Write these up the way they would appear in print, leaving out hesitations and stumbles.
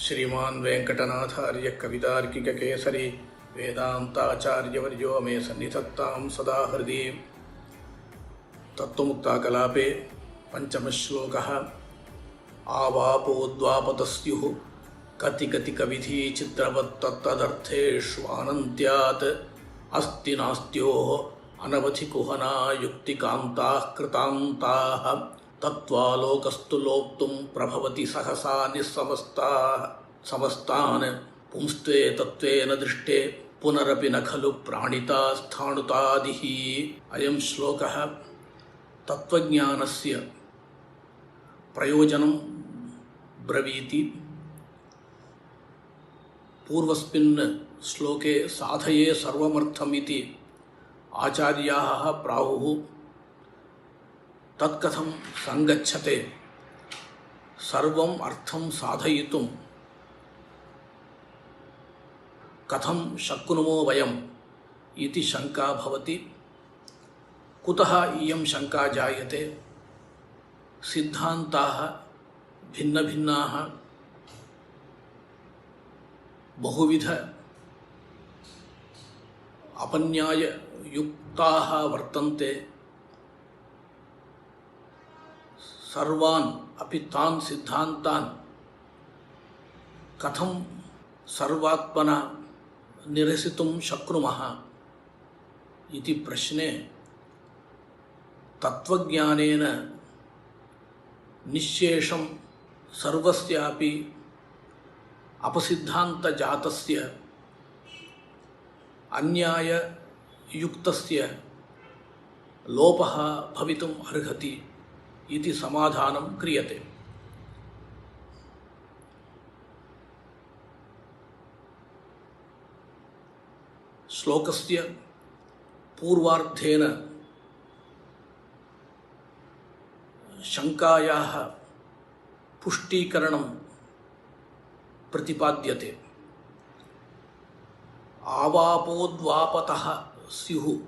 श्रीमान् वेंकटनाथार्य कवितार्किककेसरी वेदान्ताचार्यवर्यो मे सन्निधत्तां सदा हृदि। तत्त्वमुक्ताकलापे पञ्चमश्लोकः। आवापोद्वापतस्युः कति कति कविधी चित्रवत्तदर्थेषु अनन्त्यात् अस्ति नास्त्योः अनवधि कुहना युक्तिकान्ताः कृतान्ताः तत्त्वालोकस्तु लोक्तुं प्रभवति सहसा समस्तान् पुंस्ते तत्त्वेन दृष्टे पुनरपि न खलु प्राणिता स्थाणुतादिः। अयं श्लोकः तत्त्वज्ञानस्य प्रयोजनं ब्रवीति। पूर्वस्मिन् श्लोके साधये सर्वमर्थमिति आचार्याः प्राहुः। तत्कथं संगच्छते सर्वम् अर्थं साधयितुं कथं शक्नुमो वयम् इति शंका भवति। कुतः इयं शंका जायते? सिद्धान्ताः भिन्नभिन्नाः बहुविध अपन्याययुक्ताः वर्तन्ते। सर्वान् अपि तान् सिद्धान्तान् कथं सर्वात्मना निरसितुं शक्नुमः इति प्रश्ने तत्त्वज्ञानेन निश्शेषं सर्वस्यापि अपसिद्धान्तजातस्य अन्याययुक्तस्य लोपः भवितुम् अर्हति इति समाधानं क्रियते। श्लोकस्य पूर्वार्धेन शंकायाः पुष्टीकरणं प्रतिपाद्यते। आवापोद्वापतः स्युः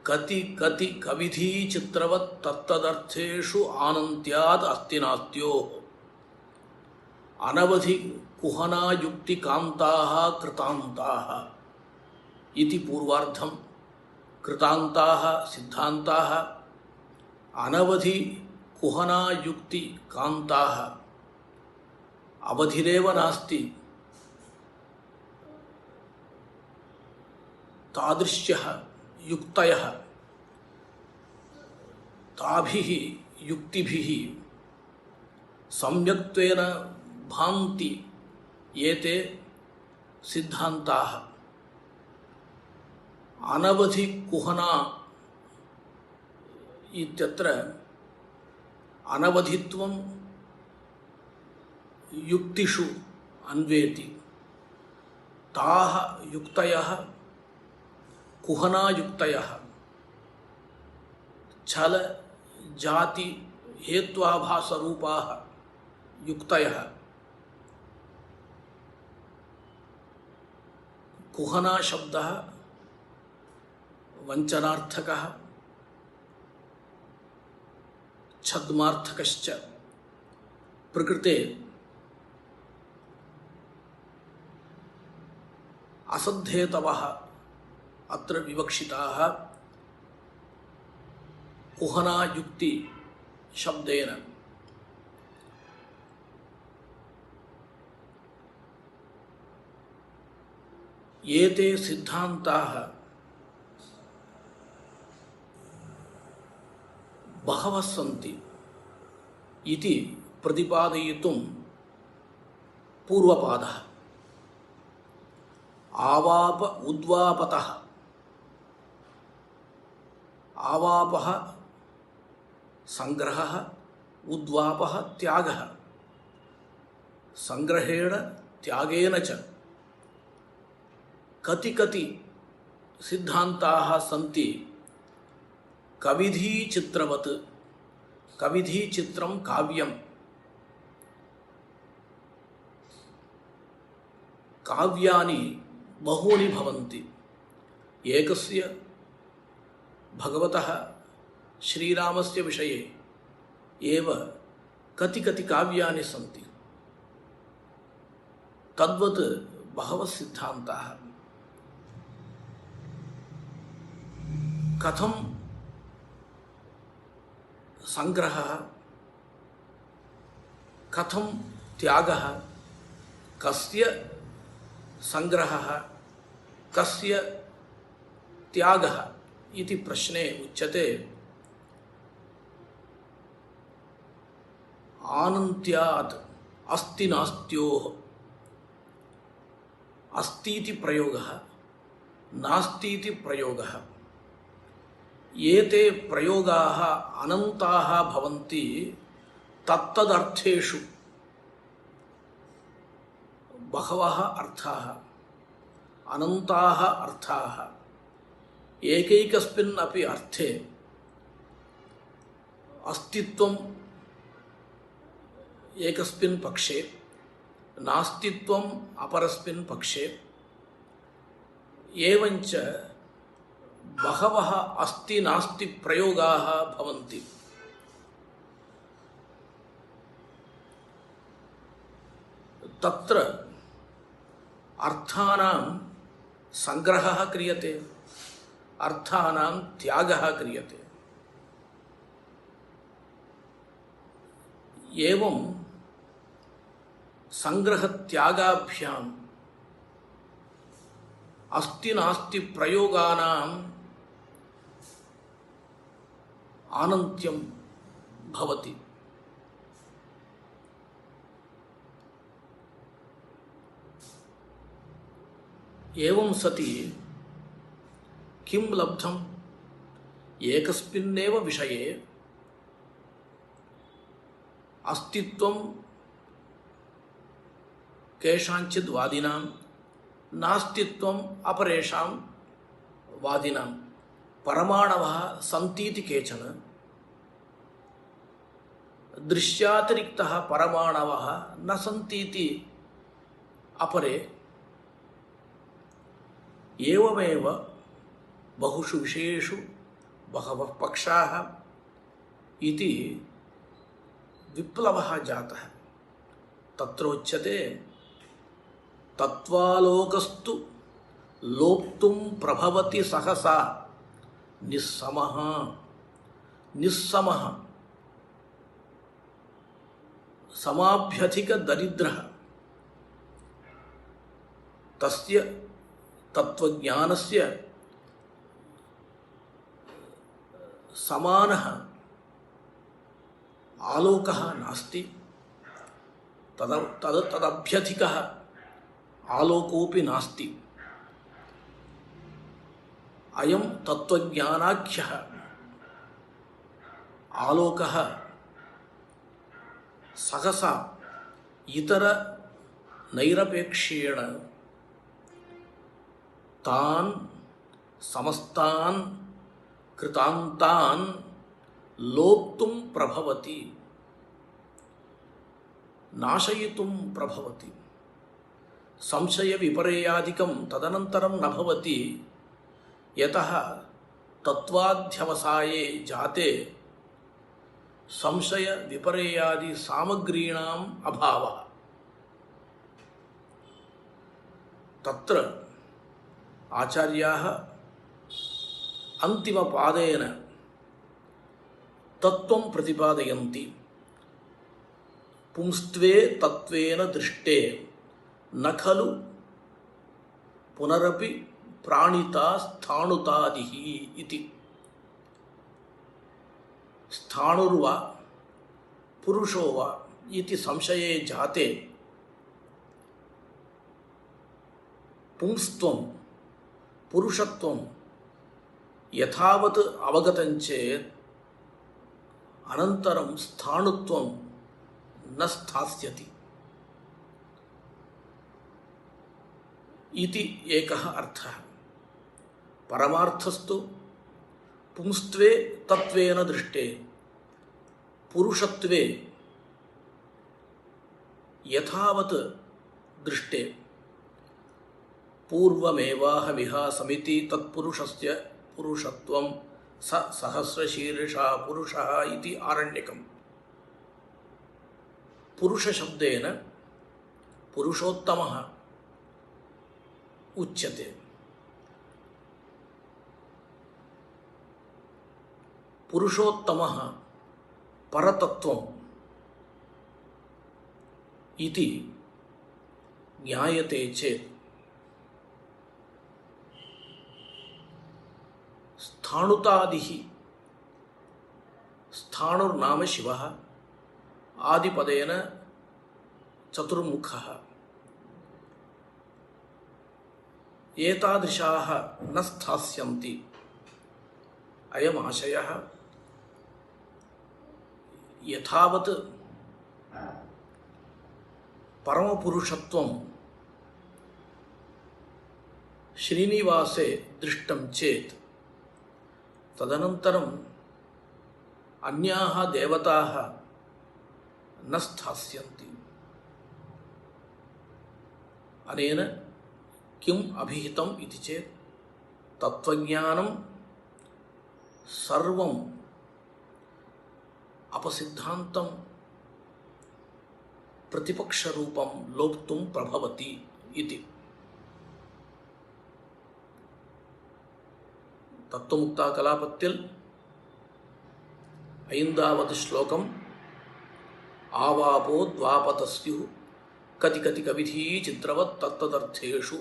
कति कति कविधी चित्रवत् तत्तदर्थेषु आनन्त्यात् अस्ति नास्त्योः अनवधि कुहना युक्तिकान्ताः कृतान्ताः इति पूर्वार्धं। कृतान्ताः सिद्धान्ताः, अनवधि कुहना युक्तिकान्ताः। अवधिरेव नास्ति तादृश्यः युक्तयः ताभिः युक्तिभिः सम्यक्त्वेन भान्ति एते सिद्धान्ताः। अनवधि कुहना इत्यत्र अनवधित्वं युक्तिषु अन्वेति। ताः युक्तयः कुहनायुक्तयः छल जाति हेत्वाभासरूपाः युक्तयः। कुहना शब्दः वंचनार्थकः, छद्मार्थकश्च। प्रकृते असद्धेतवः अत्र विवक्षिताः कुहना युक्ति शब्देन। एते सिद्धान्ताः बहवः सन्ति इति प्रतिपादयितुं पूर्वपादः। आवाप उद्वापतः। आवापः संग्रहः, उद्वापः त्यागः। संग्रहेण त्यागेन च कति कति सिद्धान्ताः सन्ति कविधी चित्रवत्। कविधी चित्रं काव्यं। काव्यानि बहूनि भवन्ति। एकस्य भगवतः श्रीरामस्य विषये एव कति कति काव्यानि सन्ति। तद्वत् बहवः सिद्धान्ताः कथं संग्रहः, कथं त्यागः, कस्य संग्रहः, कस्य त्यागः इति प्रश्ने उच्यते आनन्त्यात् अस्ति नास्त्योः। अस्तीति प्रयोगः, नास्तीति प्रयोगः, एते प्रयोगाः अनन्ताः भवन्ति तत्तदर्थेषु। बहवः अर्थाः, अनन्ताः अर्थाः, एकैकस्मिन् अपि अर्थे अस्तित्वम् एकस्मिन् पक्षे, नास्तित्वम् अपरस्मिन् पक्षे, एवञ्च बहवः अस्ति नास्ति प्रयोगाः भवन्ति। तत्र अर्थानां संग्रहः क्रियते, अर्थानां त्यागः क्रियते। एवं संग्रहत्यागाभ्याम् अस्ति नास्ति प्रयोगानाम् आनन्त्यं भवति। एवं सति किं लब्धम्? एकस्मिन्नेव विषये अस्तित्वं केषाञ्चित् वादिनां, नास्तित्वम् अपरेषां वादिनां। परमाणवः सन्तीति केचन, दृश्यातिरिक्तः परमाणवः न सन्तीति अपरे। एवमेव बहुषु विषयेषु बहवः पक्षाः इति विप्लवः जातः। तत्रोच्यते तत्त्वालोकस्तु लोप्तुं प्रभवति सहसा निस्समः। निस्समः समाभ्यधिकदरिद्रः तस्य तत्त्वज्ञानस्य समानः आलोकः नास्ति। तदभ्यधिकः आलोकोऽपि नास्ति। अयं तत्त्वज्ञानाख्यः आलोकः सहसा इतर नैरपेक्षेण तान् समस्तान् कृतान्तान् लोप्तुं प्रभवति, नाशयितुं प्रभवति। संशय विपर्यादिकं तदनन्तरं न भवति, यतः तत्त्वाध्यवसाये जाते संशय विपर्यादि सामग्रीणाम् अभावः। तत्र आचार्याः अन्तिमपादेन तत्त्वं प्रतिपादयन्ति। पुंस्त्वे तत्त्वेन दृष्टे न खलु पुनरपि प्राणिता स्थाणुतादिः इति। स्थाणुर्वा पुरुषो वा इति संशये जाते पुंस्त्वं पुरुषत्वं यथावत् अवगतं चेत् अनन्तरं स्थाणुत्वं न स्थास्यति इति एकः अर्थः। परमार्थस्तु पुंस्त्वे तत्त्वेन दृष्टे, पुरुषत्वे यथावत् दृष्टे। पूर्वमेवाहमिहासमिति तत्पुरुषस्य पुरुषत्वं स सहस्रशीर्षा पुरुषः इति आरण्यकम्। पुरुषशब्देन पुरुषोत्तमः उच्यते। पुरुषोत्तमः परतत्त्वम् इति ज्ञायते चेत् स्थाणुतादिः, स्थाणुर्नाम शिवः, आदिपदेन चतुर्मुखः, एतादृशाः न स्थास्यन्ति। अयम् आशयः यथावत् परमपुरुषत्वं श्रीनिवासे दृष्टं चेत् तदनन्तरम् अन्याः देवताः न स्थास्यन्ति। अनेन किम् अभिहितम् इति चेत् तत्त्वज्ञानं सर्वम् अपसिद्धान्तं प्रतिपक्षरूपं लोप्तुं प्रभवति इति। तत्त्वमुक्ता कलापत्तिल 5வது श्लोकम आवापो द्वापतस्युः कति कति कविधी चित्रवत् तत्तदर्थेषु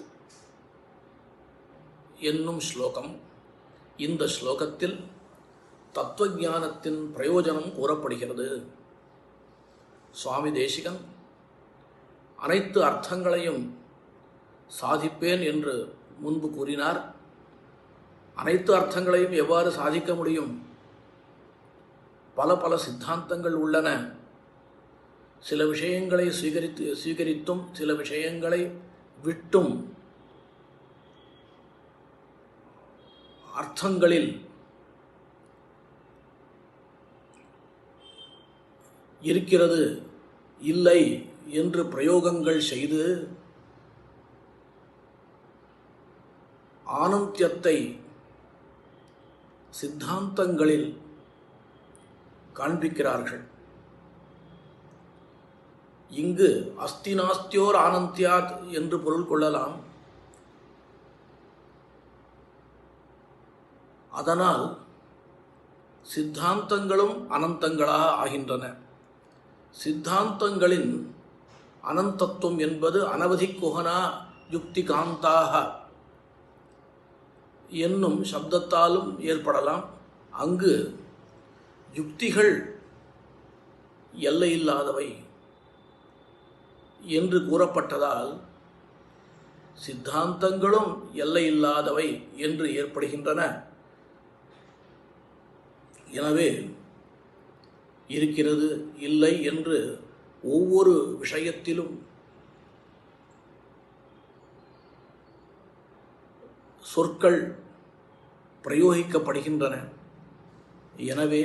என்னும் ஸ்லோகம். இந்த ஸ்லோகத்தில் தத்துவஞானத்தின் பிரயோஜனம் கூறப்படுகிறது. சுவாமி தேசிகன் அனைத்து அர்த்தங்களையும் சாதிப்பேன் என்று முன்பு கூறினார். அனைத்து அர்த்தங்களையும் எவ்வாறு சாதிக்க முடியும்? பல பல சித்தாந்தங்கள் உள்ளன. சில விஷயங்களை ஸ்வீகரித்தும் சில விஷயங்களை விட்டும் அர்த்தங்களில் இருக்கிறது இல்லை என்று பிரயோகங்கள் செய்து ஆனந்தியத்தை சித்தாந்தங்களில் காண்பிக்கிறார்கள். இங்கு அஸ்தி நாஸ்தியோர் ஆனந்தியாத் என்று பொருள் கொள்ளலாம். அதனால் சித்தாந்தங்களும் அனந்தங்களாக ஆகின்றன. சித்தாந்தங்களின் அனந்தத்துவம் என்பது அனவதிக்குஹனா யுக்தி காந்தாக என்னும் சப்தத்தாலும் ஏற்படலாம். அங்கு யுக்திகள் எல்லையில்லாதவை என்று கூறப்பட்டதால் சித்தாந்தங்களும் எல்லையில்லாதவை என்று ஏற்படுகின்றன. எனவே இருக்கிறது இல்லை என்று ஒவ்வொரு விஷயத்திலும் சொற்கள் பிரயோகிக்கப்படுகின்றன. எனவே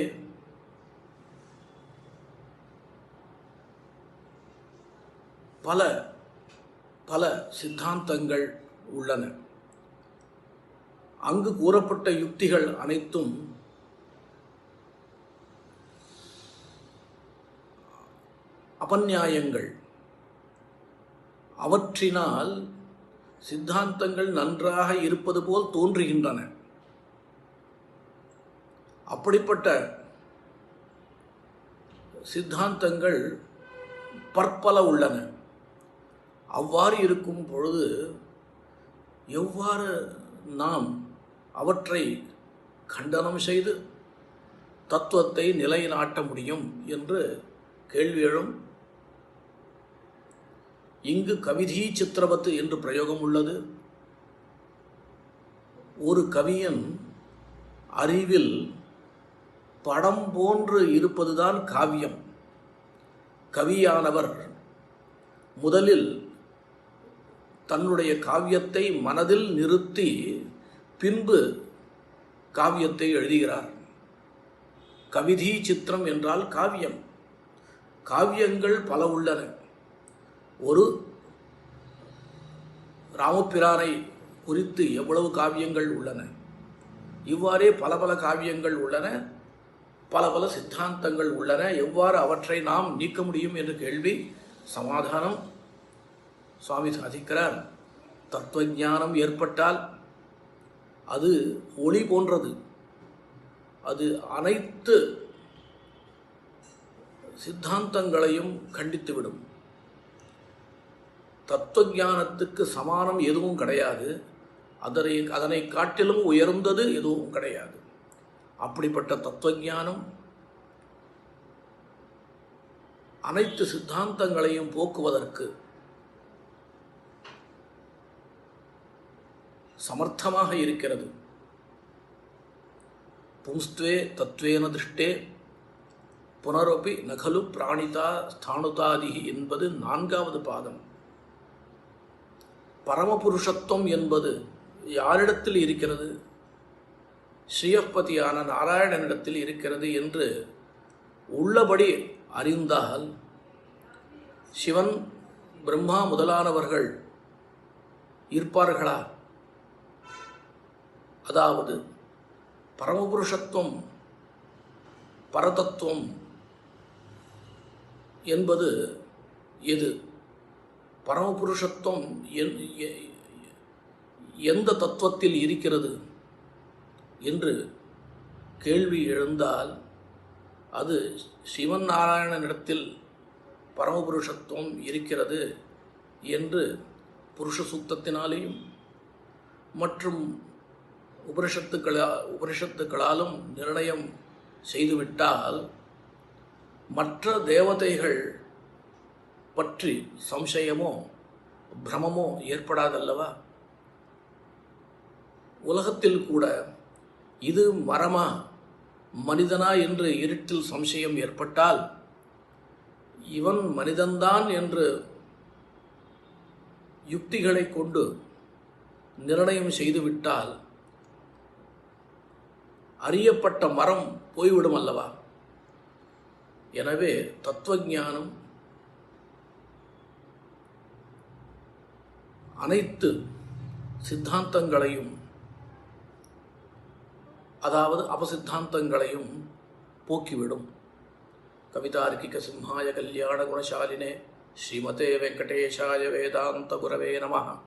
பல பல சித்தாந்தங்கள் உள்ளன. அங்கு கூறப்பட்ட யுக்திகள் அனைத்தும் அபநியாயங்கள். அவற்றினால் சித்தாந்தங்கள் நன்றாக இருப்பது போல் தோன்றுகின்றன. அப்படிப்பட்ட சித்தாந்தங்கள் பற்பல உள்ளன. அவ்வாறு இருக்கும் பொழுது எவ்வாறு நாம் அவற்றை கண்டனம் செய்து தத்துவத்தை நிலைநாட்ட முடியும் என்று கேள்வி எழும். இங்கு கவிதீ சித்திரவத்து என்று பிரயோகம் உள்ளது. ஒரு கவியன் அறிவில் படம் போன்று இருப்பதுதான் காவியம். கவியானவர் முதலில் தன்னுடைய காவியத்தை மனதில் நிறுத்தி பின்பு காவியத்தை எழுதுகிறார். கவிதீ சித்திரம் என்றால் காவியம். காவியங்கள் பல உள்ளன. ஒரு ராமபிரானை குறித்து எவ்வளவு காவியங்கள் உள்ளன. இவ்வாறே பல பல காவியங்கள் உள்ளன. பல பல சித்தாந்தங்கள் உள்ளன. எவ்வாறு அவற்றை நாம் நீக்க முடியும் என்ற கேள்வி சமாதானம் சுவாமி சாதிக்கிறார். தத்துவஞானம் ஏற்பட்டால் அது ஒளி போன்றது. அது அனைத்து சித்தாந்தங்களையும் கண்டித்துவிடும். தத்துவஞானத்துக்கு சமானம் எதுவும் கிடையாது. அதனை காட்டிலும் உயர்ந்தது எதுவும் கிடையாது. அப்படிப்பட்ட தத்துவஞானம் அனைத்து சித்தாந்தங்களையும் போக்குவதற்கு சமர்த்தமாக இருக்கிறது. பும்ஸ்த்வே தத்வேன திருஷ்டே புனரப்பி நகலு பிராணிதா ஸ்தானுதாதி என்பது 4வது பாதம். பரமபுருஷத்துவம் என்பது யாரிடத்தில் இருக்கிறது? ஸ்ரீயப்பதியான நாராயணனிடத்தில் இருக்கிறது என்று உள்ளபடி அறிந்தால் சிவன் பிரம்மா முதலானவர்கள் இருப்பார்களா? அதாவது பரமபுருஷத்துவம் பரதத்துவம் என்பது எது? பரமபுருஷத்துவம் எந்த தத்துவத்தில் இருக்கிறது என்று கேள்வி எழுந்தால் அது சிவன் நாராயணனிடத்தில் பரமபுருஷத்துவம் இருக்கிறது என்று புருஷ சூக்தத்தினாலேயும் மற்றும் உபனிஷத்துக்களாலும் நிர்ணயம் செய்துவிட்டால் மற்ற தேவதைகள் பற்றி சம்சயமோ பிரமமோ ஏற்படாதல்லவா? உலகத்தில் கூட இது மரமா மனிதனா என்று இருட்டில் சம்சயம் ஏற்பட்டால் இவன் மனிதன்தான் என்று யுக்திகளை கொண்டு நிர்ணயம் செய்துவிட்டால் அறியப்பட்ட மரம் போய்விடும் அல்லவா? எனவே தத்துவஞானம் அனைத்து சித்தாந்தங்களையும் அதாவது அபசித்தாந்தங்களையும் போக்கிவிடும். கவிதார்க்கிக சிம்ஹாய கல்யாண குணசாலினே ஸ்ரீமதே வெங்கடேஷாய வேதாந்த குரவே நமः.